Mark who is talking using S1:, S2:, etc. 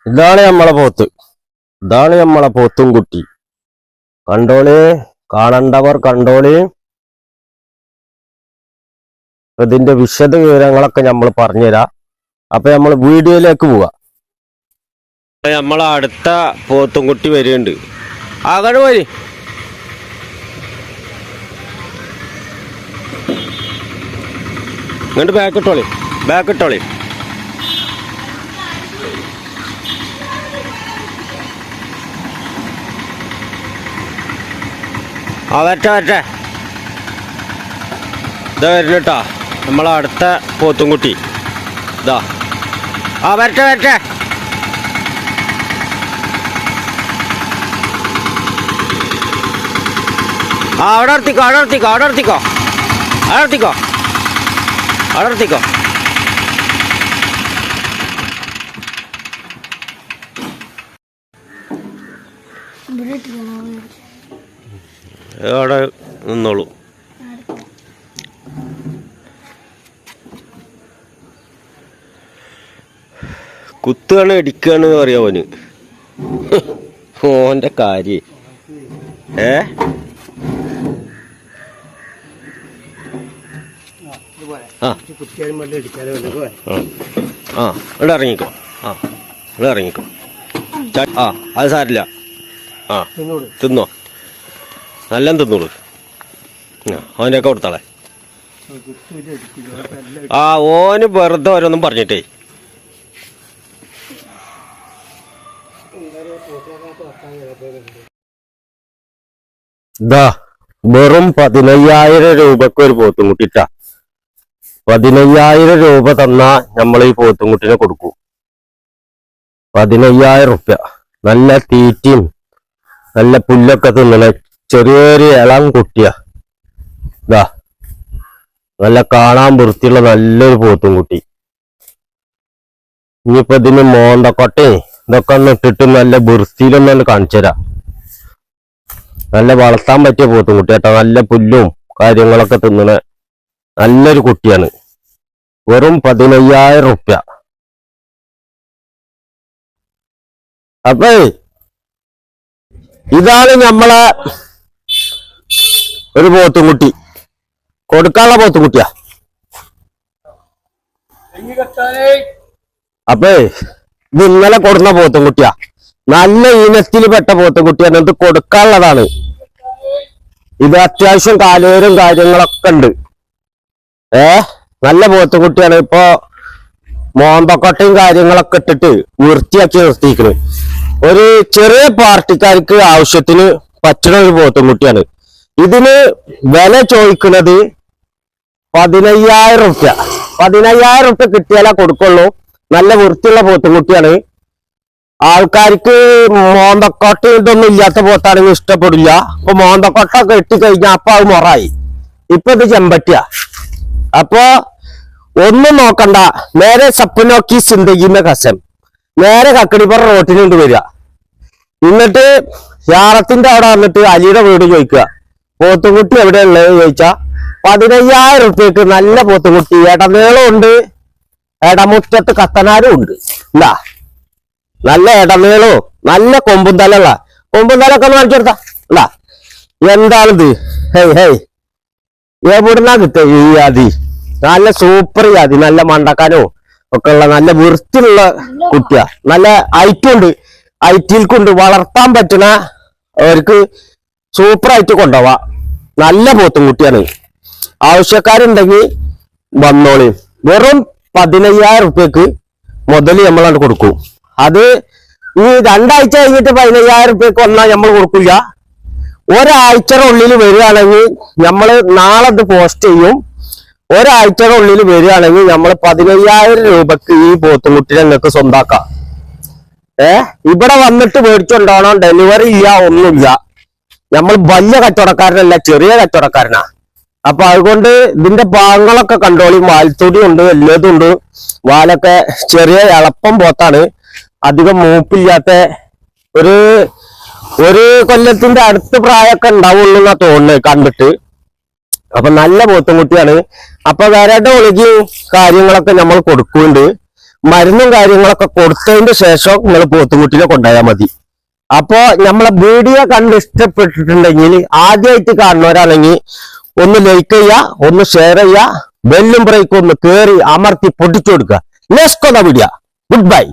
S1: ഇതാണ് നമ്മളെ പോത്ത്. ഇതാണ് നമ്മളെ പോത്തും കുട്ടി. കണ്ടോളി, കാണണ്ടവർ കണ്ടോളി. ഇതിന്റെ വിശദ വിവരങ്ങളൊക്കെ നമ്മൾ പറഞ്ഞുതരാം. അപ്പൊ നമ്മൾ വീഡിയോയിലേക്ക് പോവാ. നമ്മളെ അടുത്ത പോത്തും കുട്ടി വരുന്നുണ്ട്. ആകെ വരി. ഇങ്ങോട്ട് ബാക്കിട്ടോളി, ബാക്കിട്ടോളി. വരട്ടെ വരട്ടെ. ഇതാ വരുന്നുട്ടാ നമ്മളെ അടുത്ത പോത്തും കുട്ടി. ഇതാ വരട്ടെ വരട്ടെ. അവിടെ നിർത്തിക്കോ, അവിടെ നിർത്തിക്കോ, അവിടെ നിർത്തിക്കോ, അവിടെ നിർത്തിക്കോ, അവിടെ നിർത്തിക്കോ. അവിടെ നിന്നോളൂ. കുത്തുകയാണ് ഇടിക്കുകയാണ് പറയാ ഓന്. ഓന്റെ കാര്യം ഇവിടെ ഇറങ്ങിക്കോ. ഇവിടെ ഇറങ്ങിക്കോ. അത് സാരില്ല. തിന്നോ, നല്ല തിന്നോളൂ. അവൻ്റെയൊക്കെ കൊടുത്താളെ. ഓന് വെറുതെ ഓരോന്നും പറഞ്ഞിട്ടേ. ഇതാ വെറും 15,000 രൂപക്ക് ഒരു പോത്തുംകുട്ടിട്ടാ. 15,000 രൂപ തന്നാ നമ്മൾ ഈ പോത്തുംകുട്ടിനെ കൊടുക്കും. 15,000 റുപ്യ. നല്ല തീറ്റയും നല്ല പുല്ലൊക്കെ തിന്നണ ചെറിയൊരു ഇളം കുട്ടിയാ. ഇതാ നല്ല കാണാൻ വൃത്തിയുള്ള നല്ലൊരു പോത്തുംകുട്ടി. ഇനിയിപ്പോ ഇതിന് മോന്തക്കൊട്ടയും ഇതൊക്കെ ഒന്ന് ഇട്ടിട്ട് നല്ല വൃത്തിയിലൊന്നു കാണിച്ചുതരാം. നല്ല വളർത്താൻ പറ്റിയ പോത്തുംകുട്ടി കേട്ടോ. നല്ല പുല്ലും കാര്യങ്ങളൊക്കെ തിന്നണ നല്ലൊരു കുട്ടിയാണ്. വെറും 15,000 റുപ്യ. അപ്പേ ഇതാണ് നമ്മളെ ഒരു പോത്തുംകുട്ടി. കൊടുക്കാനുള്ള പോത്തുംകുട്ടിയാ. അപ്പേ ഇത് ഇന്നലെ കൊടുന്ന പോത്തുംകുട്ടിയാ. നല്ല ഇനത്തിൽ പെട്ട പോത്തുംകുട്ടിയാണ്. ഇത് കൊടുക്കാനുള്ളതാണ്. ഇത് അത്യാവശ്യം കാലേരും കാര്യങ്ങളൊക്കെ ഉണ്ട്. നല്ല പോത്തുംകുട്ടിയാണ്. ഇപ്പൊ മോന്തക്കൊട്ടയും കാര്യങ്ങളൊക്കെ ഇട്ടിട്ട് വൃത്തിയാക്കി നിർത്തിയിരിക്കുന്നത്. ഒരു ചെറിയ പാർട്ടിക്കാർക്ക് ആവശ്യത്തിന് പറ്റുന്ന ഒരു പോത്തുംകുട്ടിയാണ്. ഇതിന് വില ചോദിക്കുന്നത് 15,000 റുപ്യ. 15,000 റുപ്യ കിട്ടിയാലേ കൊടുക്കുള്ളൂ. നല്ല വൃത്തിയുള്ള പോത്തുംകുട്ടിയാണ്. ആൾക്കാർക്ക് മോന്തക്കൊട്ട ഇതൊന്നും ഇല്ലാത്ത പോത്താണെങ്കിൽ ഇഷ്ടപ്പെടില്ല. അപ്പൊ മോന്തക്കൊട്ടൊക്കെ ഇട്ടിക്കഴിഞ്ഞാൽ അപ്പൊ അത് മൊറായി. ഇപ്പൊ ഇത് ചെമ്പട്ടിയാ. അപ്പൊ ഒന്നും നോക്കണ്ട, നേരെ സപ്പനോക്കി സിന്ദഗിന്റെ കസം നേരെ കക്കടിപ്പുറ റോട്ടിനുണ്ട് വരിക. എന്നിട്ട് യാറത്തിന്റെ അവിടെ വന്നിട്ട് അലിയുടെ വീട് ചോദിക്കുക, പോത്തുംകുട്ടി എവിടെയുള്ളത് ചോദിച്ചാ 15,000 റുപ്യക്ക് നല്ല പോത്തുംകുട്ടി. ഇടനീളം ഉണ്ട്, ഇടമുറ്റത്ത് കത്തനാരും ഉണ്ട്. ഇല്ല, നല്ല ഇടനീളോ നല്ല കൊമ്പുന്തലുള്ള കൊമ്പുന്തലൊക്കെ ഒന്ന് കാണിച്ചു കൊടുത്താ. ഇല്ല, എന്താണിത്? ഹേയ് ഹേയ്, എവിടുന്നാ കിട്ടുക ഈ ജാതി? നല്ല സൂപ്പർ ജാതി, നല്ല മണ്ടക്കാനോ ഒക്കെ ഉള്ള നല്ല വൃത്തിയുള്ള കുട്ടിയാ. നല്ല ഐറ്റുണ്ട്, ഐറ്റിൽക്കുണ്ട്. വളർത്താൻ പറ്റണ അവർക്ക് സൂപ്പറായിട്ട് കൊണ്ടുപോവാ. നല്ല പോത്തുംകുട്ടിയാണ്. ആവശ്യക്കാരുണ്ടെങ്കിൽ വന്നോളി. വെറും 15,000 റുപ്യക്ക് മുതൽ നമ്മളാണ് കൊടുക്കും. അത് ഈ 2 ആഴ്ച കഴിഞ്ഞിട്ട് 15,000 റുപ്യക്ക് വന്നാൽ നമ്മൾ കൊടുക്കില്ല. ഒരാഴ്ചയുടെ ഉള്ളിൽ വരികയാണെങ്കിൽ നമ്മൾ നാളെ ഇത് പോസ്റ്റ് ചെയ്യും. ഒരാഴ്ചയുടെ ഉള്ളിൽ വരികയാണെങ്കിൽ നമ്മൾ 15,000 രൂപക്ക് ഈ പോത്തുംകുട്ടിനെ നിങ്ങൾക്ക് സ്വന്താക്കാം. ഇവിടെ വന്നിട്ട് മേടിച്ചുകൊണ്ടാവണം. ഡെലിവറി ഇല്ല, ഒന്നുമില്ല. നമ്മൾ വലിയ കച്ചവടക്കാരനല്ല, ചെറിയ കച്ചവടക്കാരനാ. അപ്പൊ അതുകൊണ്ട് ഇതിന്റെ പാങ്ങളൊക്കെ കണ്ടോളി. വാൽത്തൊടി ഉണ്ട്, എല്ലാതും ഉണ്ട്. വാലൊക്കെ ചെറിയ എളുപ്പം പോത്താണ്. അധികം മൂപ്പില്ലാത്ത ഒരു കൊല്ലത്തിന്റെ അടുത്ത് പ്രായമൊക്കെ ഉണ്ടാവുള്ളൂ എന്നാ തോന്നുന്നത് കണ്ടിട്ട്. അപ്പൊ നല്ല പോത്തുംകുട്ടിയാണ്. അപ്പൊ വരട്ടെ, ഒളിക്ക് കാര്യങ്ങളൊക്കെ നമ്മൾ കൊടുക്കുന്നുണ്ട്. മരുന്നും കാര്യങ്ങളൊക്കെ കൊടുത്തതിന്റെ ശേഷം നിങ്ങൾ പോത്തുംകുട്ടിനെ കൊണ്ടുപോയാൽ മതി. അപ്പോ നമ്മളെ വീഡിയോ കണ്ട് ഇഷ്ടപ്പെട്ടിട്ടുണ്ടെങ്കിൽ, ആദ്യമായിട്ട് കാണുന്നവരാണെങ്കിൽ ഒന്ന് ലൈക്ക് ചെയ്യുക, ഒന്ന് ഷെയർ ചെയ്യുക, ബെല്ലും ബ്രേക്കും ഒന്ന് കേറി അമർത്തി പൊട്ടിച്ചു കൊടുക്കുക. Let's go the video. Good bye.